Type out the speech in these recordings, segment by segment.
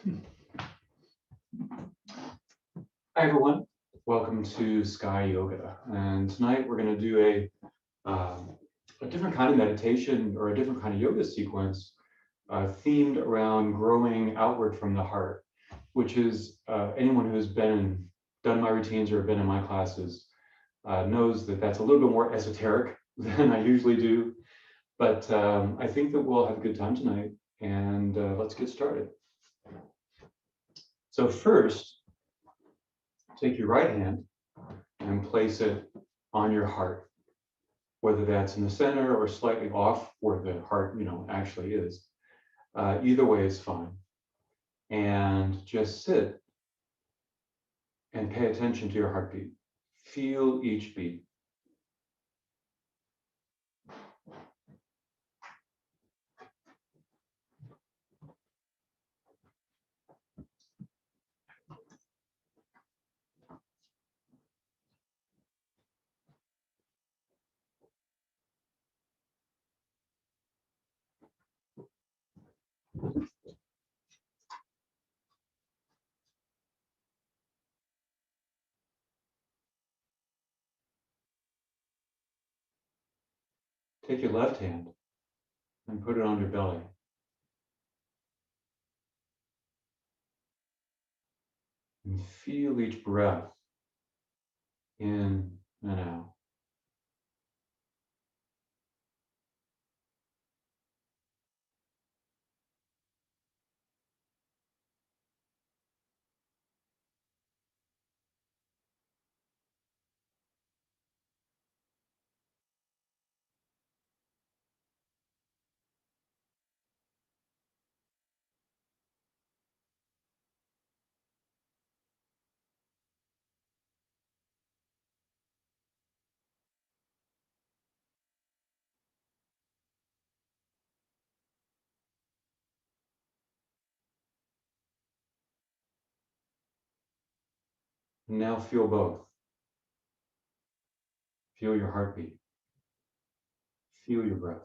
Hi everyone, welcome to Sky Yoga. And tonight we're going to do a different kind of meditation or a different kind of yoga sequence themed around growing outward from the heart, which is anyone who's done my routines or been in my classes knows that that's a little bit more esoteric than I usually do. But I think that we'll have a good time tonight, and let's get started. So first, take your right hand and place it on your heart, whether that's in the center or slightly off where the heart, actually is. Either way is fine. And just sit and pay attention to your heartbeat. Feel each beat. Take your left hand and put it on your belly. And feel each breath in and out. And now feel both. Feel your heartbeat. Feel your breath.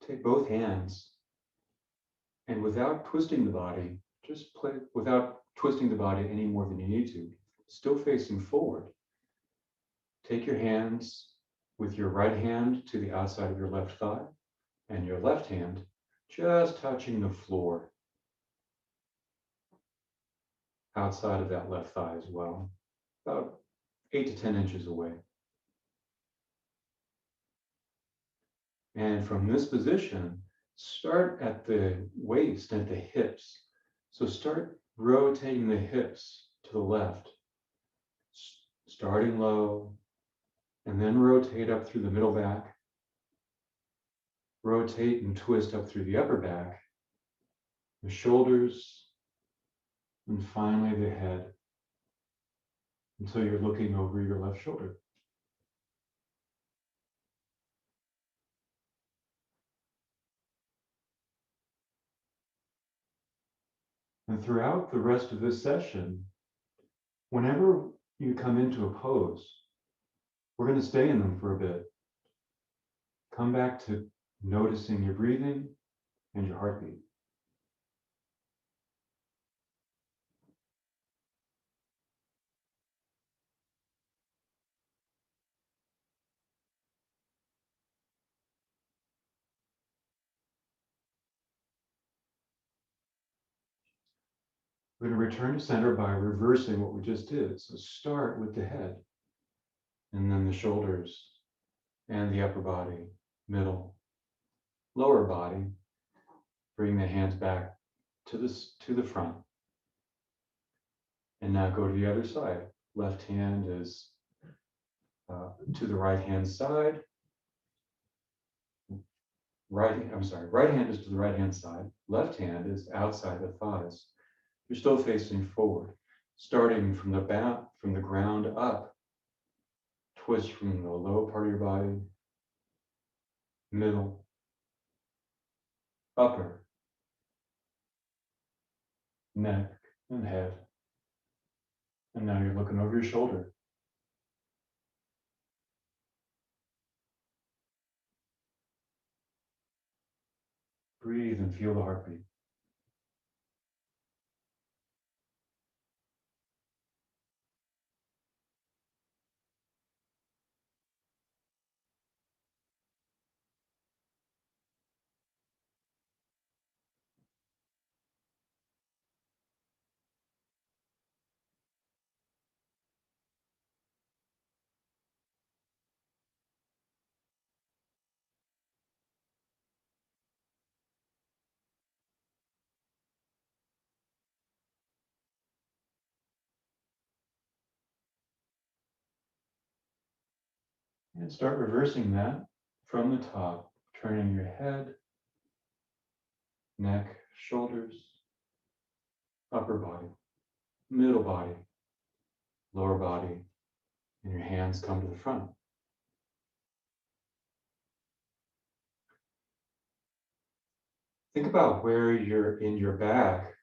Take both hands and without twisting the body, just play without twisting the body any more than you need to, still facing forward. Take your hands with your right hand to the outside of your left thigh and your left hand just touching the floor outside of that left thigh as well, about 8 to 10 inches away. And from this position, start at the waist, at the hips. So start rotating the hips to the left, starting low, and then rotate up through the middle back. Rotate and twist up through the upper back, the shoulders, and finally the head, until you're looking over your left shoulder. And throughout the rest of this session, whenever you come into a pose, we're going to stay in them for a bit. Come back to noticing your breathing and your heartbeat. We're going to return to center by reversing what we just did. So start with the head, and then the shoulders, and the upper body, middle, lower body. Bring the hands back to the front. And now go to the other side. Left hand is to the right hand side. Right hand is to the right hand side. Left hand is outside the thighs. You're still facing forward, starting from the back, from the ground up. Twist from the lower part of your body, middle, upper, neck, and head. And now you're looking over your shoulder. Breathe and feel the heartbeat. And start reversing that from the top, turning your head, neck, shoulders, upper body, middle body, lower body, and your hands come to the front. Think about where you're in your back,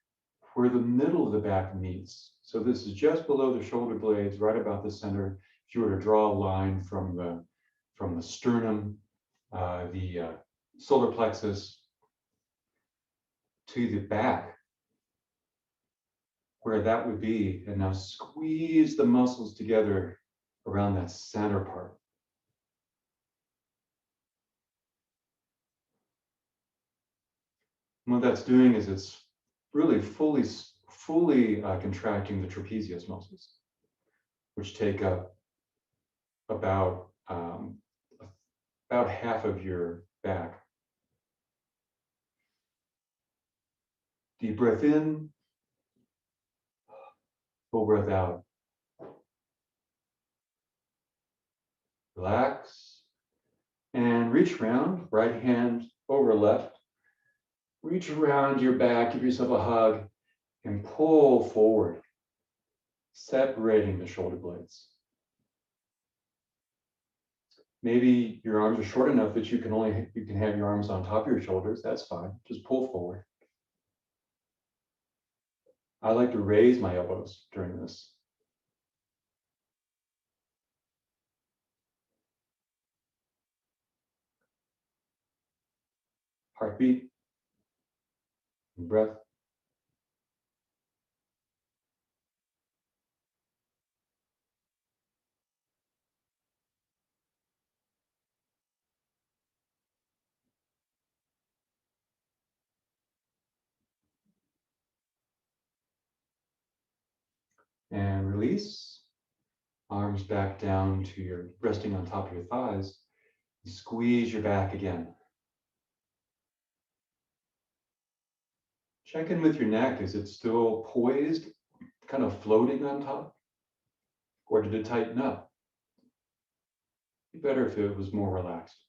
where the middle of the back meets. So this is just below the shoulder blades, right about the center. If you were to draw a line from the sternum, the solar plexus to the back, where that would be, and now squeeze the muscles together around that center part. And what that's doing is it's really fully contracting the trapezius muscles, which take up about half of your back. Deep breath in, full breath out. Relax and reach around, right hand over left. Reach around your back, give yourself a hug, and pull forward, separating the shoulder blades. Maybe your arms are short enough that you can have your arms on top of your shoulders. That's fine. Just pull forward. I like to raise my elbows during this. Heartbeat and breath. And release. Arms back down to your resting on top of your thighs. Squeeze your back again. Check in with your neck. Is it still poised, kind of floating on top? Or did it tighten up? It'd be better if it was more relaxed.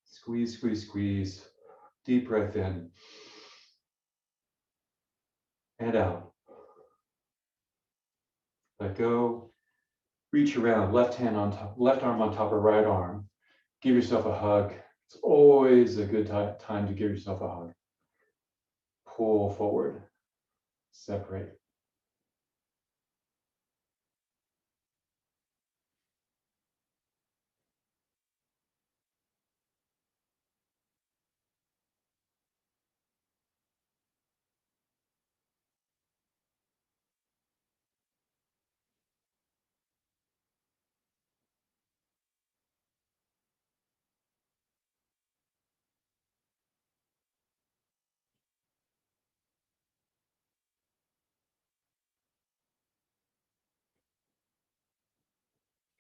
Squeeze, squeeze, squeeze. Deep breath in. And out. Let go. Reach around, left hand on top, left arm on top of right arm. Give yourself a hug. It's always a good time to give yourself a hug. Pull forward. Separate.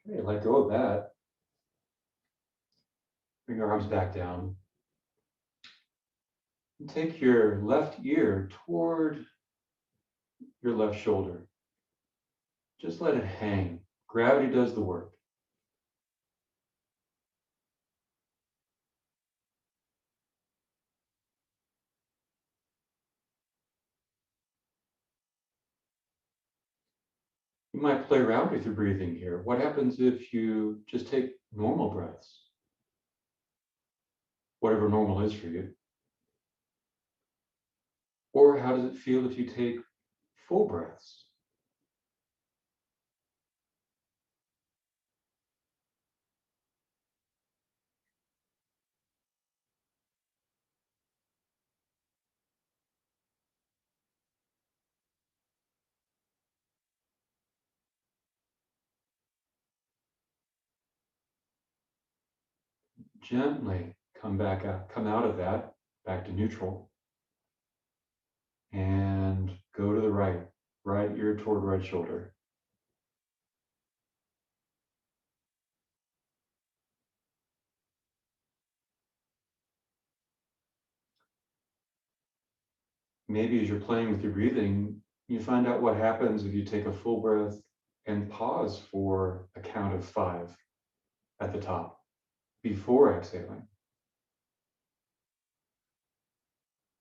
Okay, let go of that. Bring your arms back down. And take your left ear toward your left shoulder. Just let it hang. Gravity does the work. You might play around with your breathing here. What happens if you just take normal breaths? Whatever normal is for you. Or how does it feel if you take full breaths? Gently come back out, come out of that, back to neutral. And go to the right, right ear toward right shoulder. Maybe as you're playing with your breathing, you find out what happens if you take a full breath and pause for a count of 5 at the top before exhaling.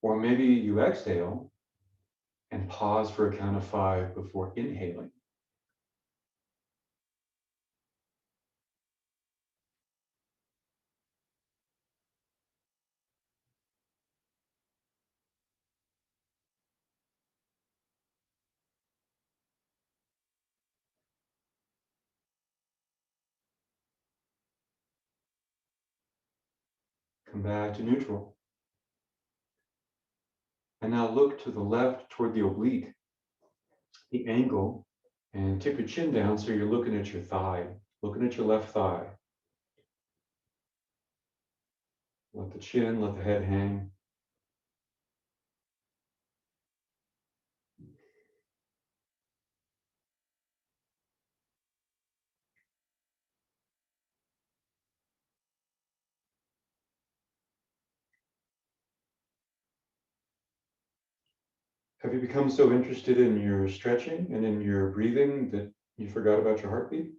Or maybe you exhale and pause for a count of 5 before inhaling. Come back to neutral. And now look to the left toward the oblique, the angle, and tip your chin down so you're looking at your thigh, looking at your left thigh. Let the chin, let the head hang. Have you become so interested in your stretching and in your breathing that you forgot about your heartbeat?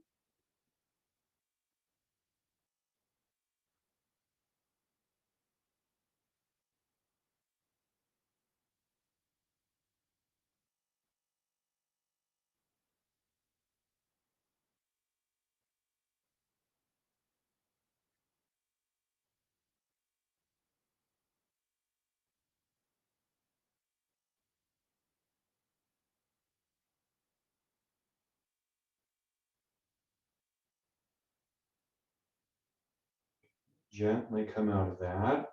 Gently come out of that,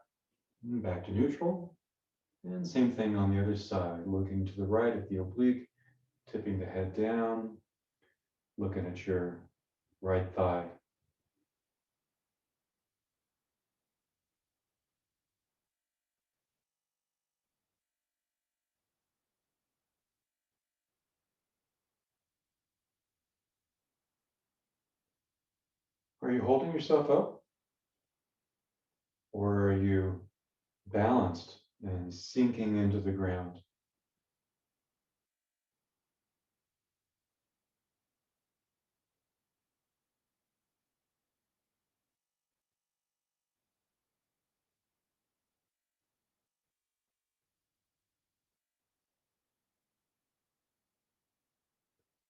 and back to neutral. And same thing on the other side, looking to the right at the oblique, tipping the head down, looking at your right thigh. Are you holding yourself up? Or are you balanced and sinking into the ground?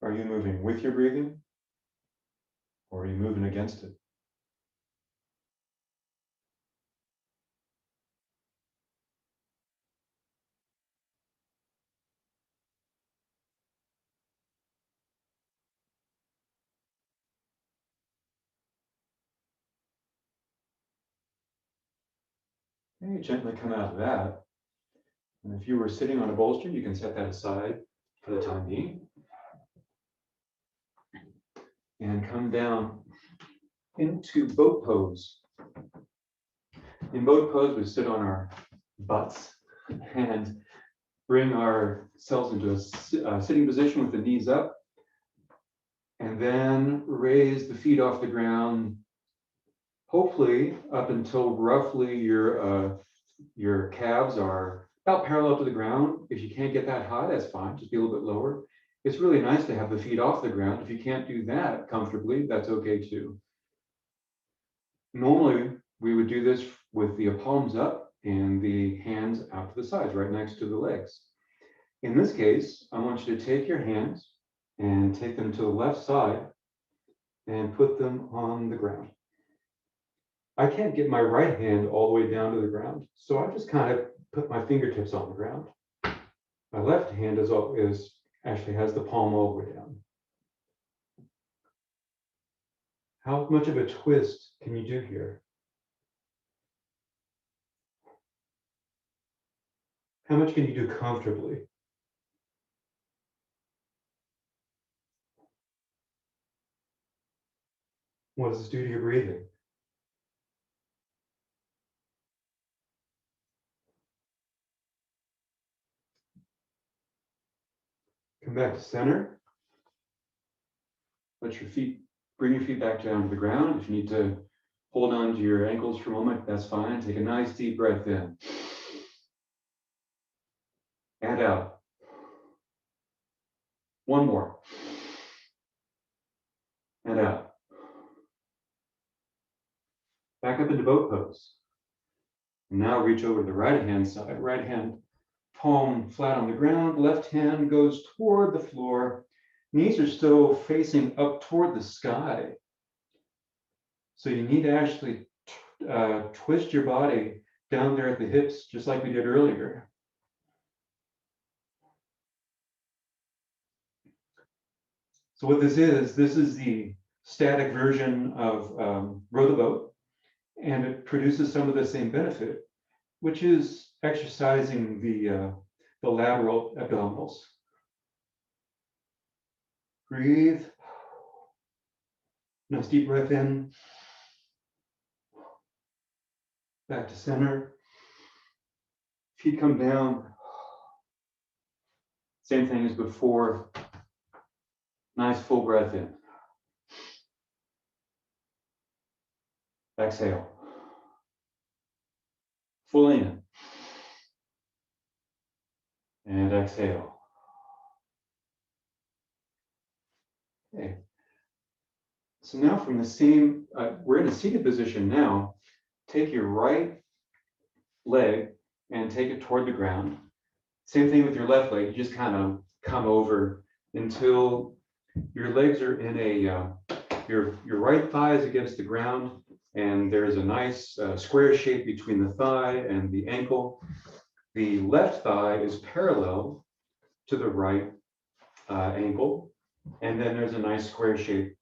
Are you moving with your breathing? Or are you moving against it? And you gently come out of that. And if you were sitting on a bolster, you can set that aside for the time being. And come down into boat pose. In boat pose, we sit on our butts and bring ourselves into a sitting position with the knees up, and then raise the feet off the ground, hopefully up until roughly your calves are about parallel to the ground. If you can't get that high, that's fine, just be a little bit lower. It's really nice to have the feet off the ground. If you can't do that comfortably, that's okay too. Normally, we would do this with the palms up and the hands out to the sides, right next to the legs. In this case, I want you to take your hands and take them to the left side and put them on the ground. I can't get my right hand all the way down to the ground, so I just kind of put my fingertips on the ground. My left hand actually has the palm all the way down. How much of a twist can you do here? How much can you do comfortably? What does this do to your breathing? Come back to center. Let your feet, bring your feet back down to the ground. If you need to hold on to your ankles for a moment, that's fine. Take a nice deep breath in. And out. One more. And out. Back up into boat pose. Now reach over to the right hand side. Right hand palm flat on the ground. Left hand goes toward the floor. Knees are still facing up toward the sky. So you need to actually twist your body down there at the hips, just like we did earlier. So what this is the static version of row the boat, and it produces some of the same benefit, which is exercising the lateral abdominals. Breathe. Nice deep breath in. Back to center. Feet come down. Same thing as before. Nice full breath in. Exhale. Full in. And exhale. Okay. So now from the same, we're in a seated position now. Take your right leg and take it toward the ground. Same thing with your left leg. You just kind of come over until your legs are in your right thigh is against the ground, and there's a nice square shape between the thigh and the ankle. The left thigh is parallel to the right ankle, and then there's a nice square shape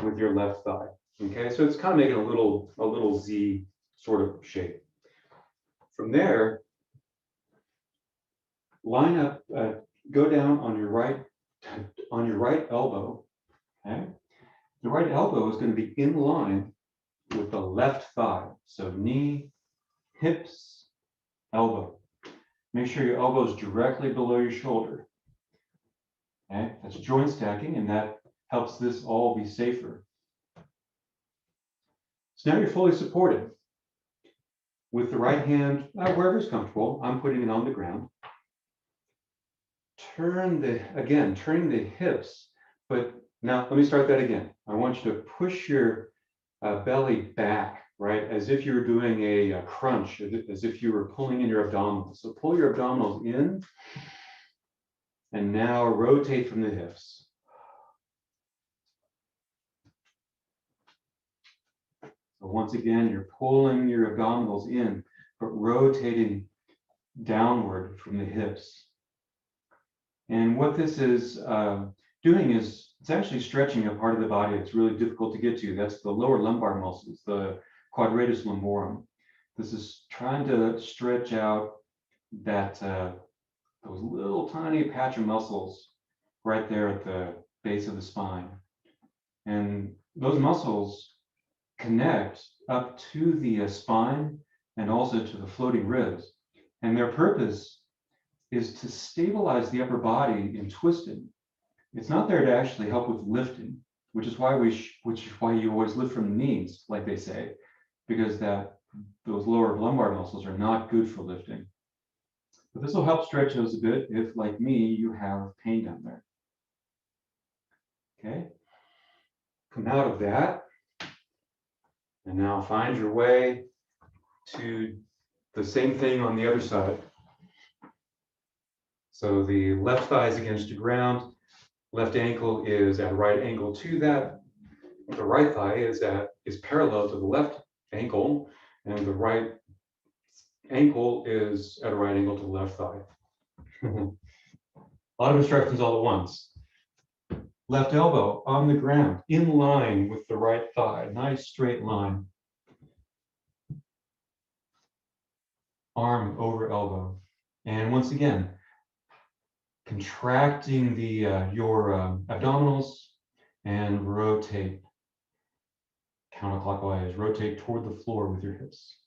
with your left thigh. Okay, so it's kind of making a little Z sort of shape. From there, line up, go down on your right elbow. Okay, the right elbow is going to be in line with the left thigh. So knee, hips, elbow. Make sure your elbow is directly below your shoulder. Okay, that's joint stacking, and that helps this all be safer. So now you're fully supported. With the right hand, wherever's comfortable, I'm putting it on the ground. Turning the hips, but now let me start that again. I want you to push your belly back, right? As if you were doing a crunch, as if you were pulling in your abdominals. So pull your abdominals in, and now rotate from the hips. So once again, you're pulling your abdominals in, but rotating downward from the hips. And what this is doing is it's actually stretching a part of the body that's really difficult to get to. That's the lower lumbar muscles, the quadratus lumborum. This is trying to stretch out that those little tiny patch of muscles right there at the base of the spine. And those muscles connect up to the spine and also to the floating ribs. And their purpose is to stabilize the upper body in twisting. It's not there to actually help with lifting. which is why you always lift from the knees, like they say, because those lower lumbar muscles are not good for lifting. But this will help stretch those a bit if, like me, you have pain down there. Okay, come out of that, and now find your way to the same thing on the other side. So the left thigh is against the ground, left ankle is at a right angle to that. The right thigh is parallel to the left ankle, and the right ankle is at a right angle to the left thigh. A lot of instructions all at once. Left elbow on the ground, in line with the right thigh, nice straight line. Arm over elbow. And once again, contracting your abdominals and rotate counterclockwise, rotate toward the floor with your hips.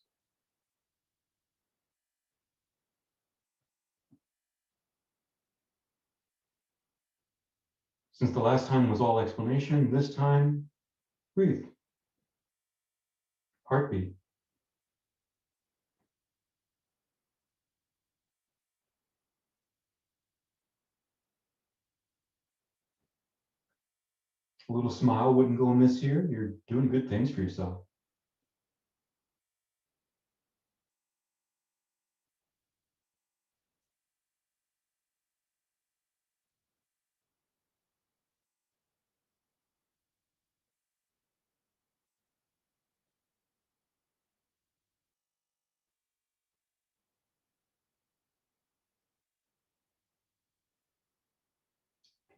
Since the last time was all explanation, this time, breathe. Heartbeat. A little smile wouldn't go amiss here. You're doing good things for yourself.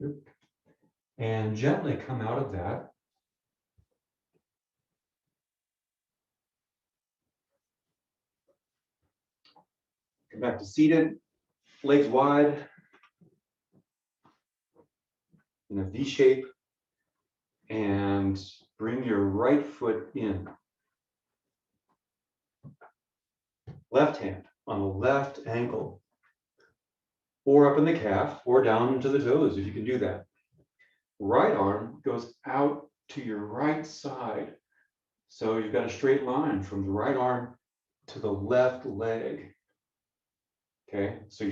Good. And gently come out of that. Come back to seated, legs wide, in a V shape, and bring your right foot in. Left hand on the left ankle, or up in the calf, or down to the toes if you can do that. Right arm goes out to your right side. So you've got a straight line from the right arm to the left leg. Okay, so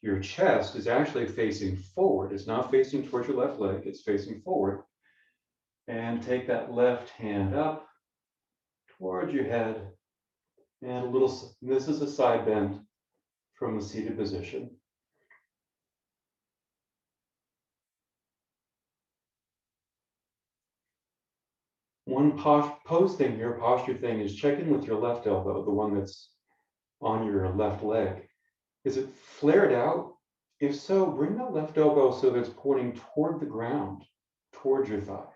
your chest is actually facing forward. It's not facing towards your left leg, it's facing forward. And take that left hand up towards your head, and a little, this is a side bend from the seated position. One posture thing is check in with your left elbow, the one that's on your left leg. Is it flared out? If so, bring that left elbow so that it's pointing toward the ground, towards your thigh.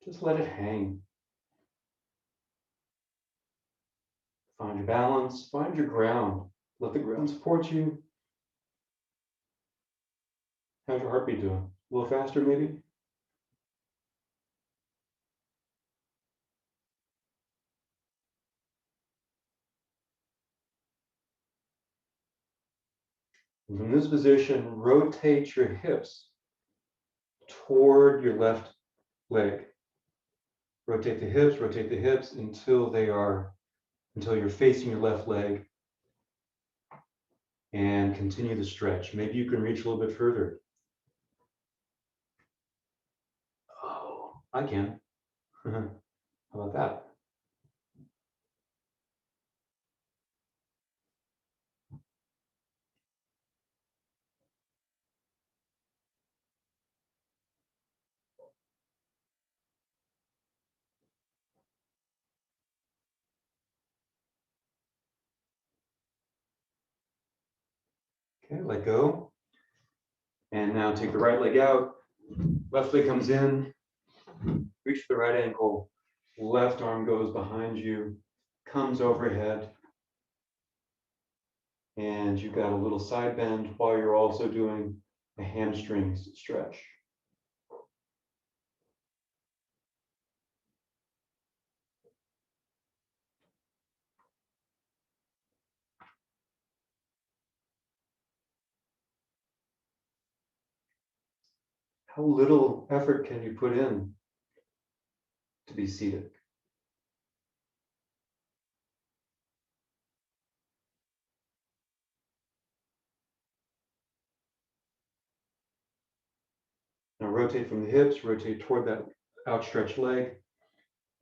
Just let it hang. Find your balance, find your ground. Let the ground support you. How's your heartbeat doing? A little faster, maybe? And from this position, rotate your hips toward your left leg. Rotate the hips until you're facing your left leg, and continue the stretch. Maybe you can reach a little bit further. Oh, I can. How about that? Okay, let go. And now take the right leg out. Left leg comes in. Reach the right ankle. Left arm goes behind you, comes overhead. And you've got a little side bend while you're also doing a hamstrings stretch. How little effort can you put in to be seated. Now rotate from the hips, rotate toward that outstretched leg,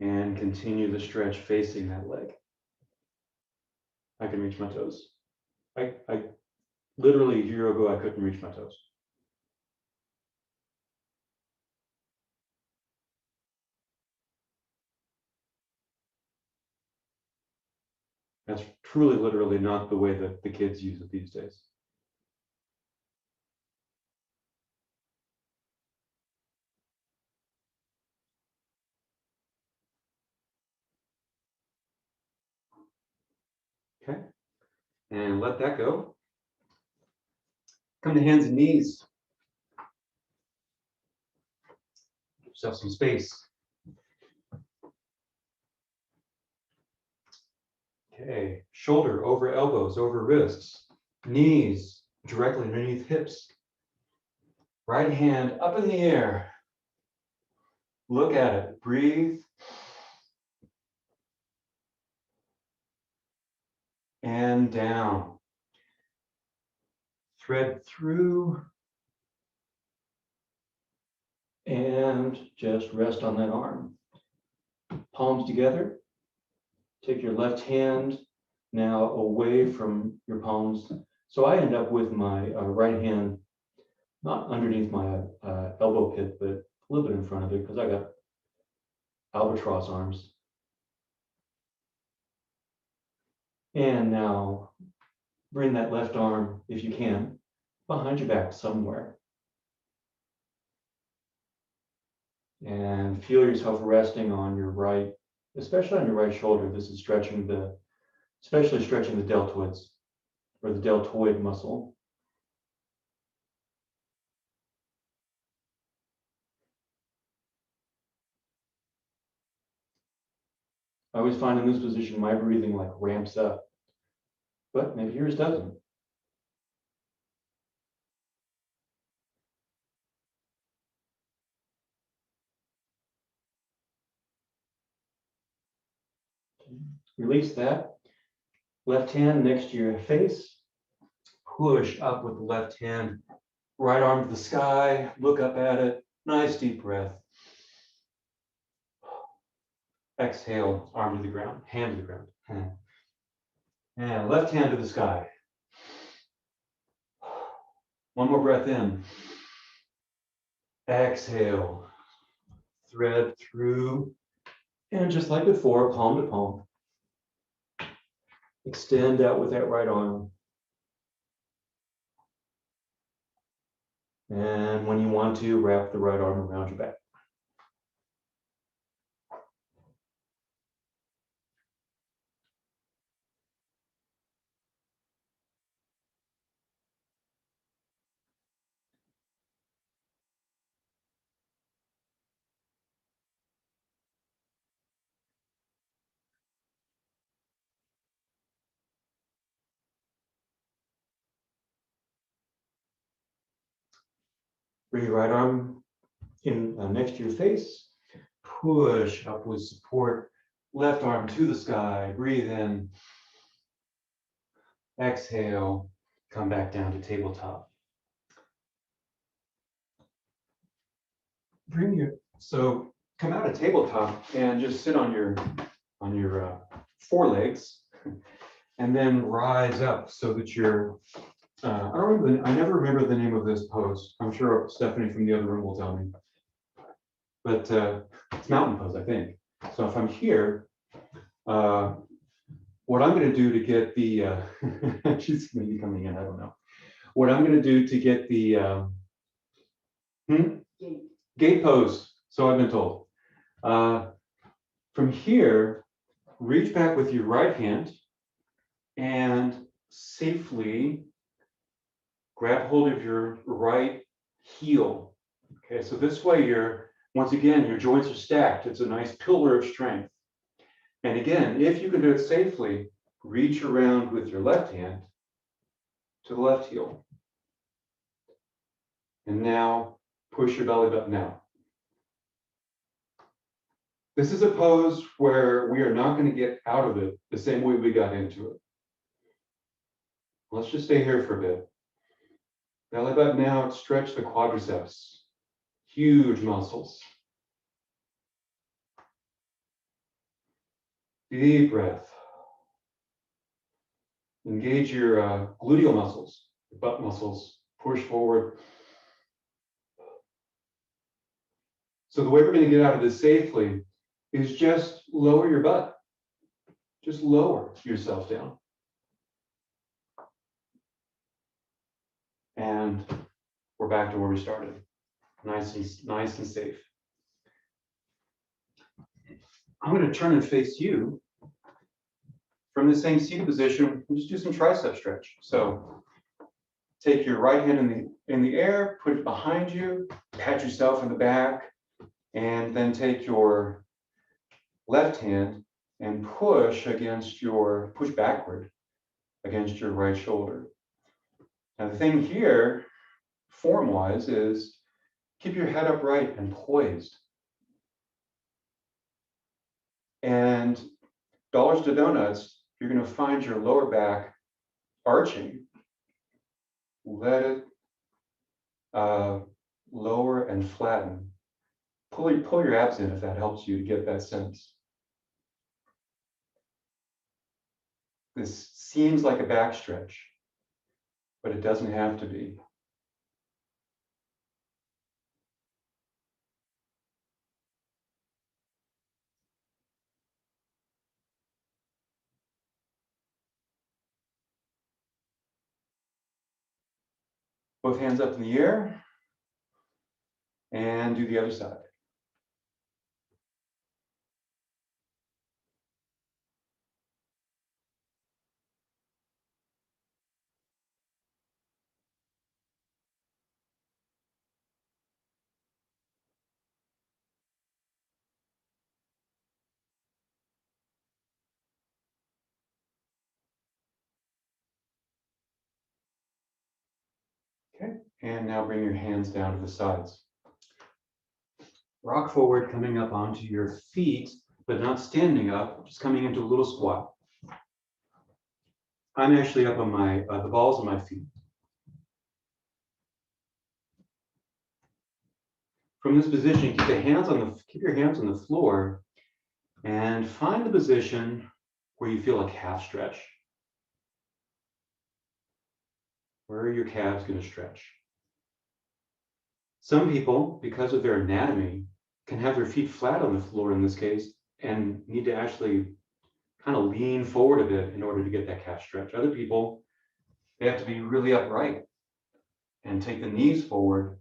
and continue the stretch facing that leg. I can reach my toes. I literally a year ago, I couldn't reach my toes. That's truly, literally not the way that the kids use it these days. Okay, and let that go. Come to hands and knees. Give yourself some space. Okay, shoulder over elbows, over wrists, knees directly underneath hips. Right hand up in the air. Look at it, breathe. And down. Thread through. And just rest on that arm. Palms together. Take your left hand now away from your palms. So I end up with my right hand not underneath my elbow pit, but a little bit in front of it because I got albatross arms. And now bring that left arm, if you can, behind your back somewhere. And feel yourself resting on your right, especially on your right shoulder. This is stretching especially stretching the deltoids or the deltoid muscle. I always find in this position, my breathing like ramps up, but maybe yours doesn't. Release that. Left hand next to your face. Push up with the left hand. Right arm to the sky. Look up at it. Nice deep breath. Exhale, arm to the ground, hand to the ground. And left hand to the sky. One more breath in. Exhale. Thread through. And just like before, palm to palm. Extend out with that right arm. And when you want to, wrap the right arm around your back. Bring your right arm in next to your face. Push up with support. Left arm to the sky. Breathe in. Exhale. Come back down to tabletop. So come out of tabletop and just sit on your forelegs, and then rise up so that you're. I never remember the name of this pose. I'm sure Stephanie from the other room will tell me. But it's mountain pose, I think. So if I'm here, what I'm going to do to get the, she's maybe coming in, I don't know. What I'm going to do to get the gate pose, so I've been told. From here, reach back with your right hand and safely grab hold of your right heel. Okay, so this way once again, your joints are stacked. It's a nice pillar of strength. And again, if you can do it safely, reach around with your left hand to the left heel. And now push your belly button out. This is a pose where we are not going to get out of it the same way we got into it. Let's just stay here for a bit. Belly button out, stretch the quadriceps. Huge muscles. Deep breath. Engage your gluteal muscles, your butt muscles. Push forward. So the way we're going to get out of this safely is just lower your butt. Just lower yourself down. And we're back to where we started. Nice and safe. I'm going to turn and face you from the same seated position and just do some tricep stretch. So take your right hand in the air, put it behind you, pat yourself in the back, and then take your left hand and push backward against your right shoulder. Now the thing here, form-wise, is keep your head upright and poised. And dollars to donuts, you're going to find your lower back arching. Let it lower and flatten. Pull your abs in if that helps you to get that sense. This seems like a back stretch, but it doesn't have to be. Both hands up in the air and do the other side. Okay, and now bring your hands down to the sides. Rock forward, coming up onto your feet, but not standing up, just coming into a little squat. I'm actually up on the balls of my feet. From this position, keep your hands on the floor and find the position where you feel a calf stretch. Where are your calves going to stretch? Some people, because of their anatomy, can have their feet flat on the floor in this case and need to actually kind of lean forward a bit in order to get that calf stretch. Other people, they have to be really upright and take the knees forward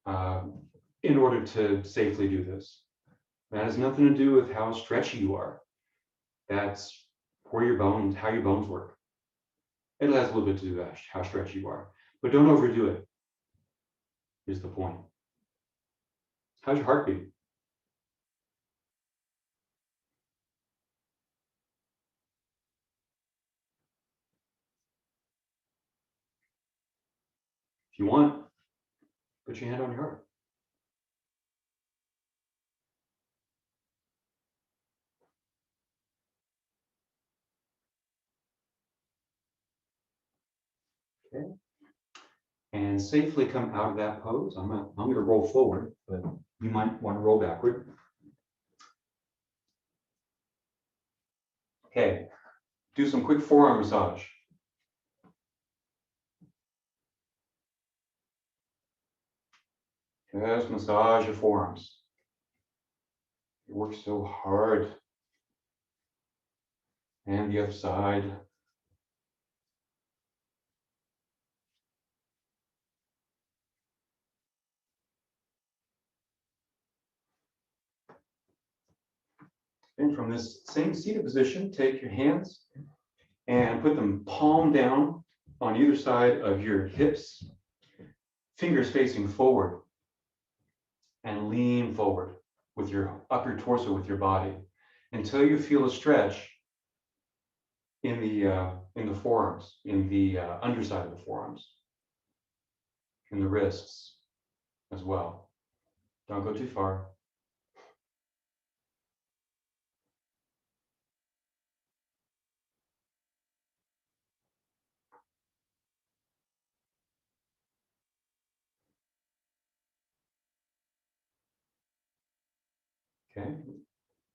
in order to safely do this. That has nothing to do with how stretchy you are. That's how your bones work. It has a little bit to do with how stretchy you are, but don't overdo it, is the point. How's your heartbeat? If you want, put your hand on your heart. Okay. And safely come out of that pose. I'm going to roll forward, but you might want to roll backward. Okay. Do some quick forearm massage. Just massage your forearms. You work so hard. And the other side. And from this same seated position, take your hands and put them palm down on either side of your hips, fingers facing forward, and lean forward with up your torso with your body until you feel a stretch in the forearms, in the underside of the forearms, in the wrists as well. Don't go too far. Okay,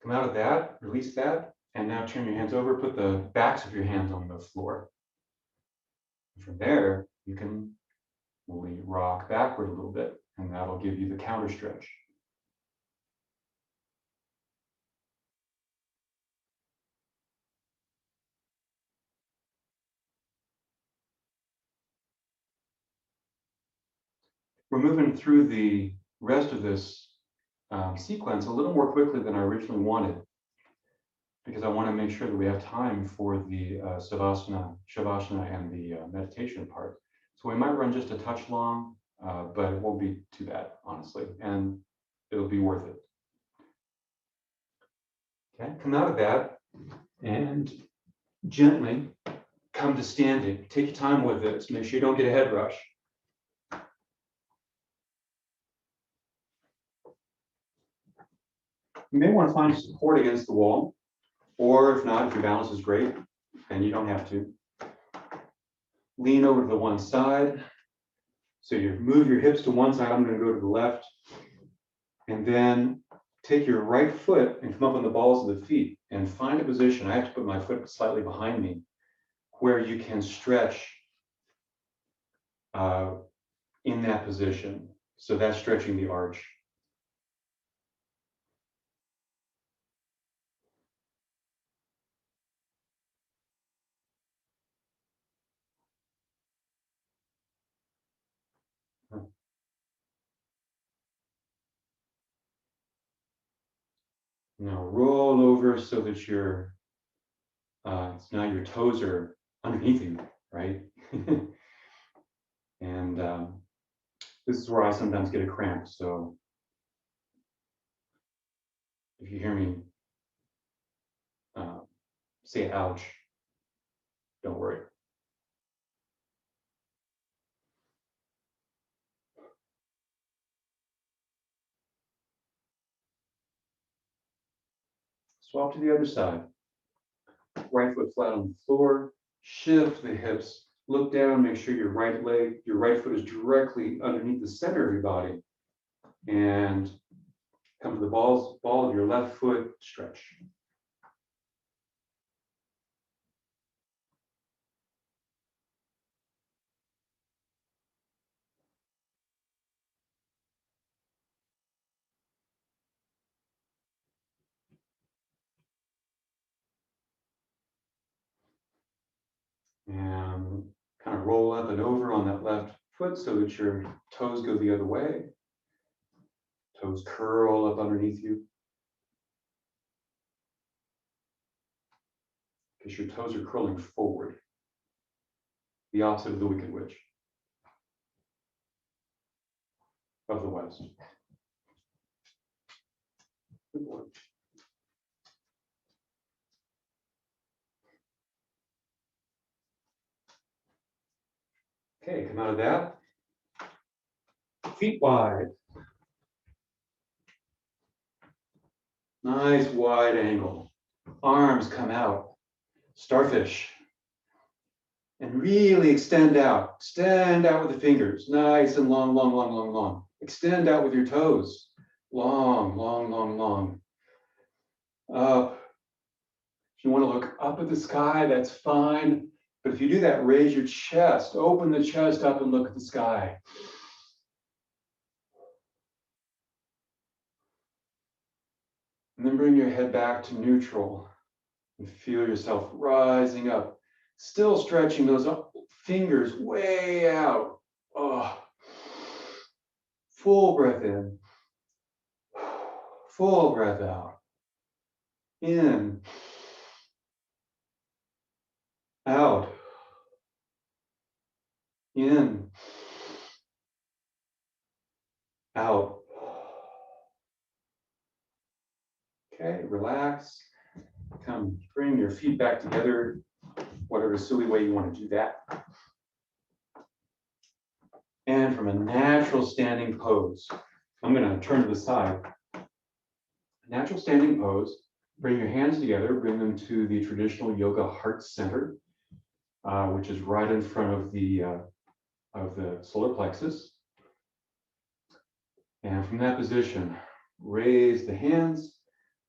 come out of that, release that, and now turn your hands over, put the backs of your hands on the floor. From there, you can only rock backward a little bit, and that'll give you the counter stretch. We're moving through the rest of this sequence a little more quickly than I originally wanted, because I want to make sure that we have time for the Shavasana and the meditation part. So we might run just a touch long, but it won't be too bad, honestly, and it'll be worth it. Okay, come out of that and gently come to standing. Take your time with this. Make sure you don't get a head rush. You may want to find support against the wall, or if not, if your balance is great, then you don't have to. Lean over to the one side. So you move your hips to one side. I'm going to go to the left. And then take your right foot and come up on the balls of the feet and find a position. I have to put my foot slightly behind me where you can stretch in that position. So that's stretching the arch. Now roll over so that your now your toes are underneath you, right? And this is where I sometimes get a cramp. So if you hear me say ouch, don't worry. Swap to the other side. Right foot flat on the floor, shift the hips, look down, make sure your right foot is directly underneath the center of your body, and come to the ball of your left foot, stretch. And kind of roll up and over on that left foot so that your toes go the other way. Toes curl up underneath you. Because your toes are curling forward. The opposite of the Wicked Witch of the West. Good boy. Okay, come out of that. Feet wide. Nice wide angle. Arms come out. Starfish. And really extend out. Extend out with the fingers. Nice and long, long, long, long, long. Extend out with your toes. Long, long, long, long. Up. If you want to look up at the sky, that's fine. But if you do that, raise your chest. Open the chest up and look at the sky. And then bring your head back to neutral and feel yourself rising up. Still stretching those fingers way out. Oh. Full breath in. Full breath out. In. Out. In. Out. Okay, relax. Come bring your feet back together, whatever silly way you want to do that. And from a natural standing pose, I'm going to turn to the side. Natural standing pose, bring your hands together, bring them to the traditional yoga heart center, which is right in front of the solar plexus. And from that position, raise the hands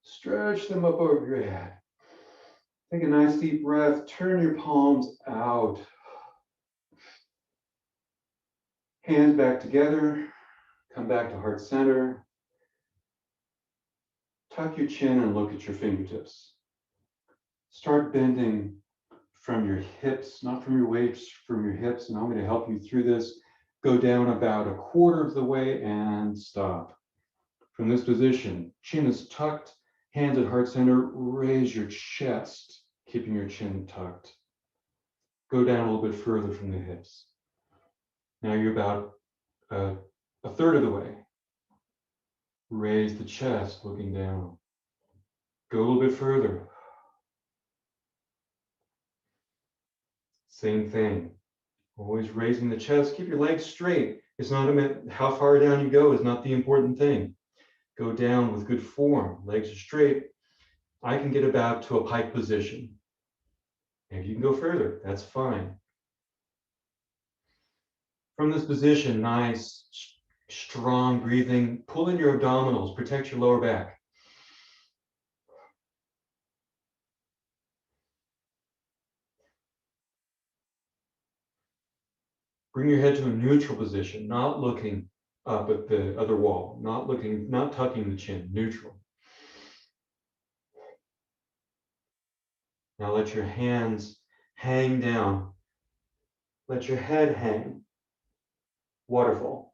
Stretch them up over your head. Take a nice deep breath. Turn your palms out. Hands back together. Come back to heart center. Tuck your chin and look at your fingertips. Start bending from your hips, not from your weights, from your hips. And I'm going to help you through this. Go down about a quarter of the way and stop. From this position, chin is tucked, hands at heart center, raise your chest, keeping your chin tucked. Go down a little bit further from the hips. Now you're about a third of the way. Raise the chest, looking down. Go a little bit further. Same thing. Always raising the chest. Keep your legs straight. It's not how far down you go is not the important thing. Go down with good form. Legs are straight. I can get about to a pike position. If you can go further, that's fine. From this position, nice, strong breathing. Pull in your abdominals. Protect your lower back. Bring your head to a neutral position, not looking up at the other wall, not tucking the chin, neutral. Now let your hands hang down. Let your head hang. Waterfall.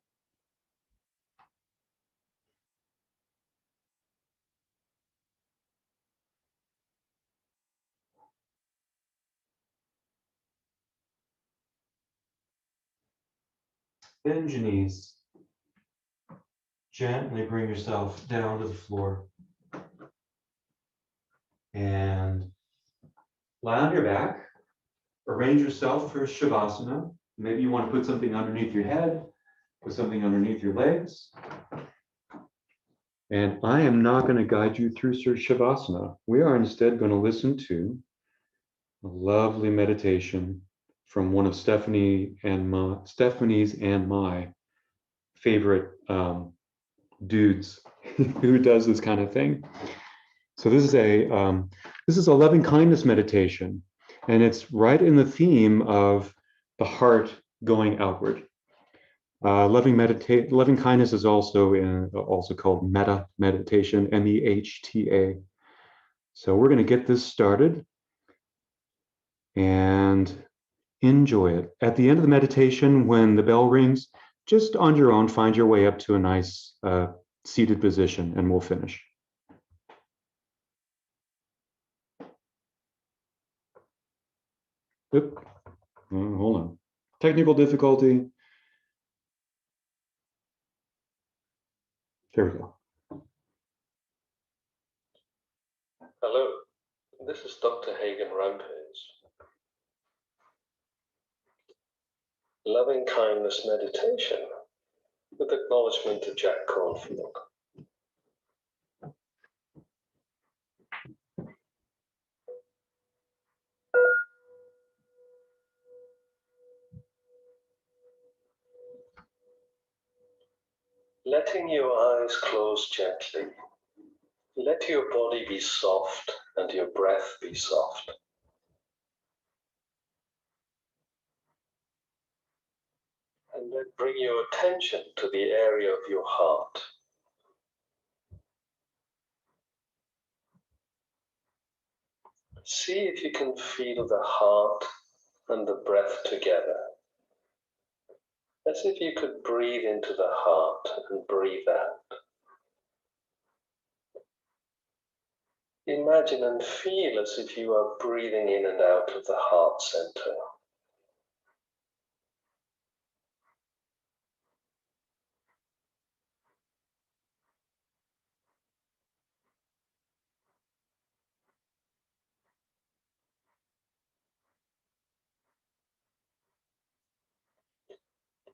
Bend your knees. Gently bring yourself down to the floor. And lie on your back. Arrange yourself for Shavasana. Maybe you want to put something underneath your head, put something underneath your legs. And I am not going to guide you through Shavasana. We are instead going to listen to a lovely meditation from one of Stephanie's and my favorite dudes who does this kind of thing. So this is a loving kindness meditation, and it's right in the theme of the heart going outward. Loving kindness is also called metta meditation, MEHTA. So we're going to get this started and enjoy it. At the end of the meditation, when the bell rings, just on your own, find your way up to a nice seated position, and we'll finish. Oop. Hold on. Technical difficulty. There we go. Hello, this is Dr. Hagen Rampage. Loving kindness meditation with acknowledgement of Jack Cornfield. Letting your eyes close gently. Let your body be soft and your breath be soft. And then bring your attention to the area of your heart. See if you can feel the heart and the breath together. As if you could breathe into the heart and breathe out. Imagine and feel as if you are breathing in and out of the heart center.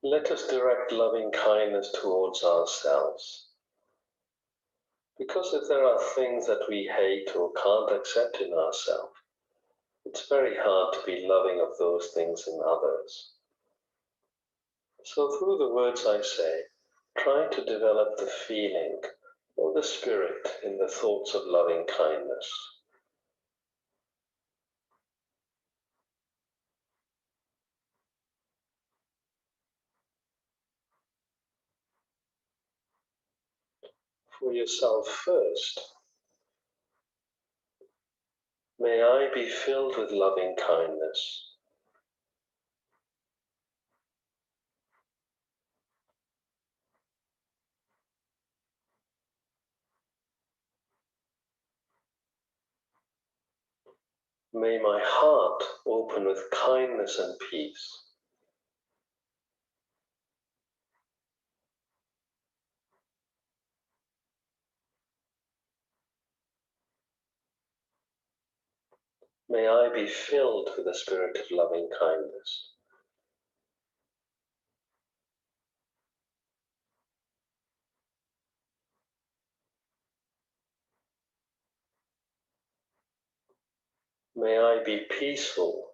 Let us direct loving kindness towards ourselves. Because if there are things that we hate or can't accept in ourselves, it's very hard to be loving of those things in others. So through the words I say, try to develop the feeling or the spirit in the thoughts of loving kindness. For yourself first, may I be filled with loving kindness. May my heart open with kindness and peace. May I be filled with the spirit of loving kindness. May I be peaceful.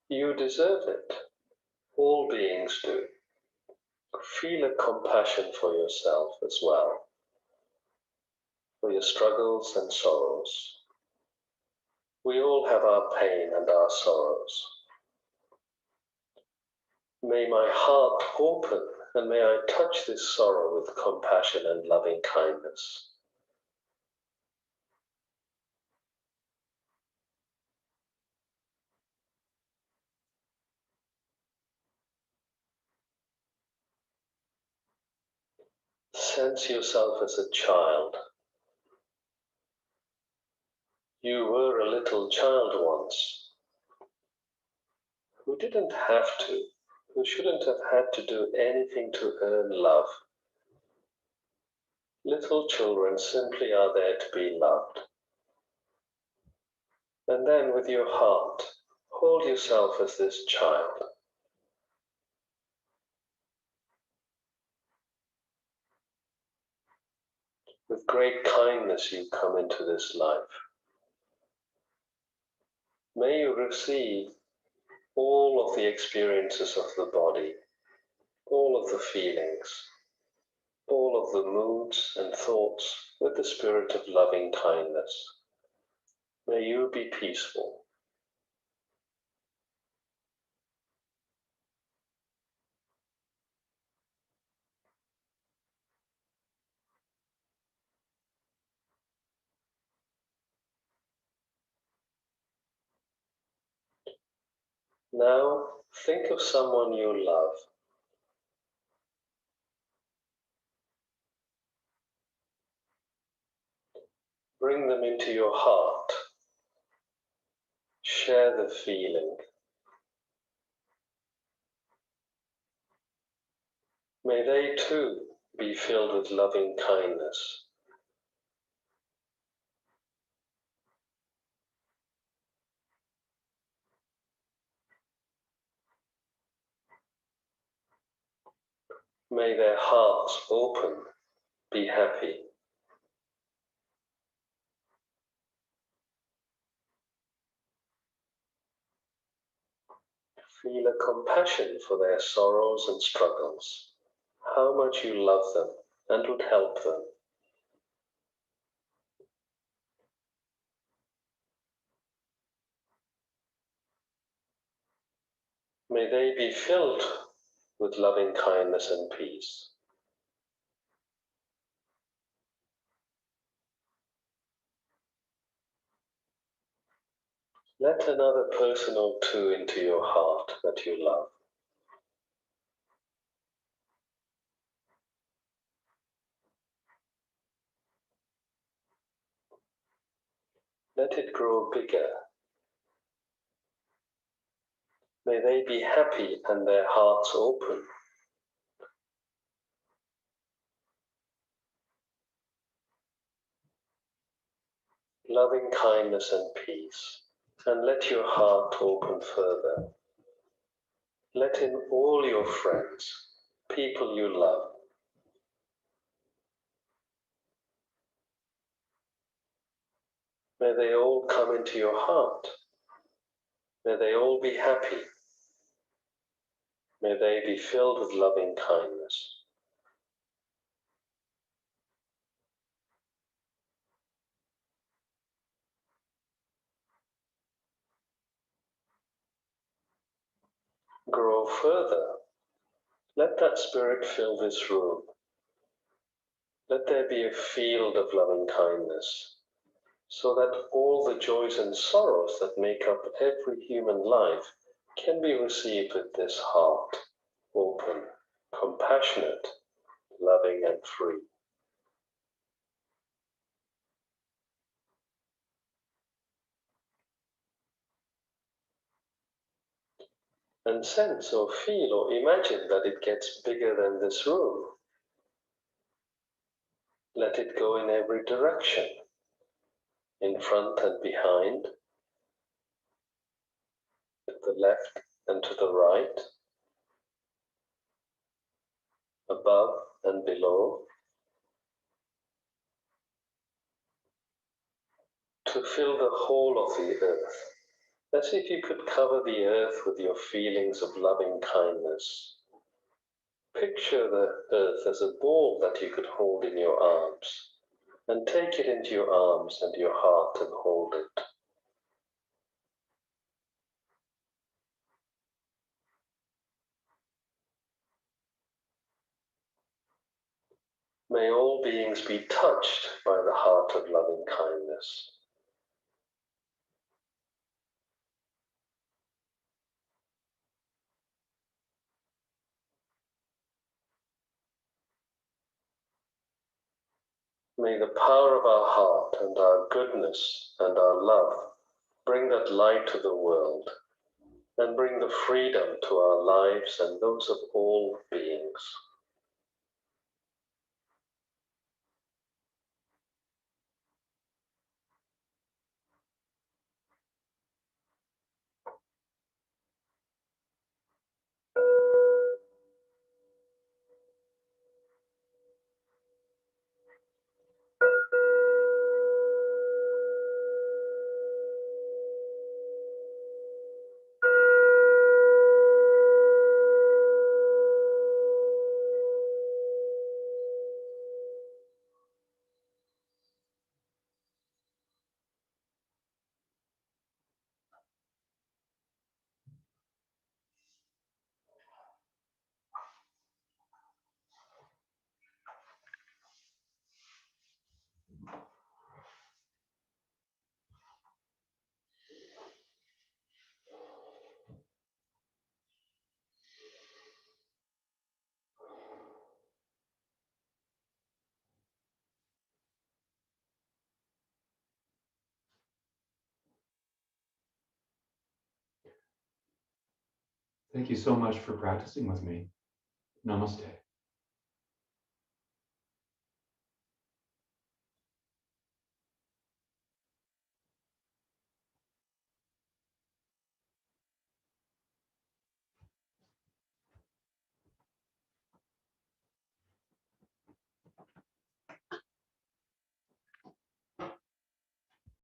You deserve it. All beings do. Feel a compassion for yourself as well, for your struggles and sorrows. We all have our pain and our sorrows. May my heart open and may I touch this sorrow with compassion and loving kindness. Sense yourself as a child. You were a little child once who didn't have to, who shouldn't have had to do anything to earn love. Little children simply are there to be loved. And then with your heart, hold yourself as this child. With great kindness you come into this life. May you receive all of the experiences of the body, all of the feelings, all of the moods and thoughts with the spirit of loving kindness. May you be peaceful. Now think of someone you love. Bring them into your heart. Share the feeling. May they too be filled with loving kindness. May their hearts open, be happy. Feel a compassion for their sorrows and struggles, how much you love them and would help them. May they be filled with loving kindness and peace. Let another person or two into your heart that you love. Let it grow bigger. May they be happy and their hearts open. Loving kindness and peace. And let your heart open further. Let in all your friends, people you love. May they all come into your heart. May they all be happy. May they be filled with loving kindness. Grow further. Let that spirit fill this room. Let there be a field of loving kindness, so that all the joys and sorrows that make up every human life can be received with this heart, open, compassionate, loving and free. And sense or feel or imagine that it gets bigger than this room. Let it go in every direction, in front and behind, to the left and to the right, above and below, to fill the whole of the earth, as if you could cover the earth with your feelings of loving kindness. Picture the earth as a ball that you could hold in your arms, and take it into your arms and your heart and hold it. May all beings be touched by the heart of loving kindness. May the power of our heart and our goodness and our love bring that light to the world and bring the freedom to our lives and those of all beings. Thank you so much for practicing with me. Namaste.